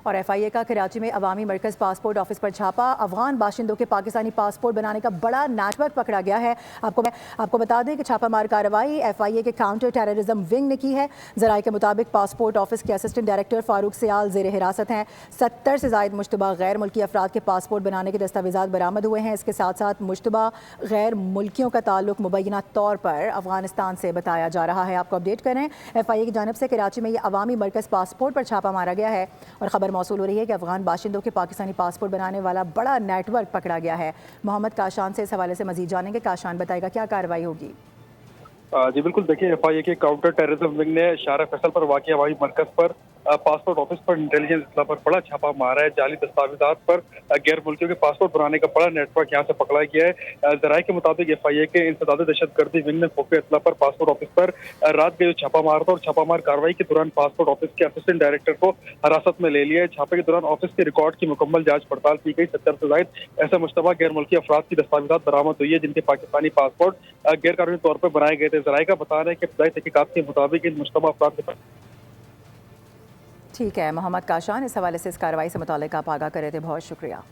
और FIA का कराची में अवामी मरकज़ पासपोर्ट ऑफिस पर छापा। अफगान बाशिंदों के पाकिस्तानी पासपोर्ट बनाने का बड़ा नेटवर्क पकड़ा गया है। आपको बता दें कि छापामार कार्रवाई FIA के काउंटर टेररिज्म विंग ने की है। जराये के मुताबिक पासपोर्ट ऑफिस के असिस्टेंट डायरेक्टर फारूक सियाल जेर हिरासत हैं। 70 से ज़ायद मुश्तबा गैर मुल्की अफराद के पासपोर्ट बनाने के दस्तावेज़ात बरामद हुए हैं। इसके साथ साथ मुश्तबा गैर मुल्कियों का ताल्लुक मुबैना तौर पर अफगानिस्तान से बताया जा रहा है। आपको अपडेट करें, FIA की जानिब से कराची में यह अवामी मरकज़ पासपोर्ट पर छापा मारा गया है और खबर मौसूल हो रही है कि अफगान बाशिंदों के पाकिस्तानी पासपोर्ट बनाने वाला बड़ा नेटवर्क पकड़ा गया है। मोहम्मद काशान से इस हवाले से मजीद जानेंगे। काशान बताएगा क्या कार्रवाई होगी। जी बिल्कुल, देखिए FIA के काउंटर टेररिज्म विंग ने शारा फैसल पर वाक़िया हवाई मरकज़ पर पासपोर्ट ऑफिस पर इंटेलिजेंस इत्तला पर बड़ा छापा मारा है। जाली दस्तावेजात पर गैर मुल्कियों के पासपोर्ट बनाने का बड़ा नेटवर्क यहाँ से पकड़ा गया है। जराये के मुताबिक FIA के इंसदाद दहशतगर्दी विंग ने खुफिया इत्तला पर पासपोर्ट ऑफिस पर रात गए छापा मारा था और छापामार कार्रवाई के दौरान पासपोर्ट ऑफिस के असिस्टेंट डायरेक्टर को हिरासत में ले लिया है। छापे के दौरान ऑफिस के रिकॉर्ड की मुकम्मल जांच पड़ताल की गई। 70 से ज़ायद ऐसे मुश्तबा गैर मुल्की अफराद की दस्तावेजात बरामद हुई है जिनके पाकिस्तानी पासपोर्ट गैर कानूनी तौर पर बनाए गए थे। जराये का बता रहे हैं कि इब्तदाई तहकीकात के मुताबिक इन मुश्तबा अफराद के पास। ठीक है, मोहम्मद काशान इस हवाले से इस कार्रवाई से मुताल्लिक आप आगाह कर रहे थे, बहुत शुक्रिया।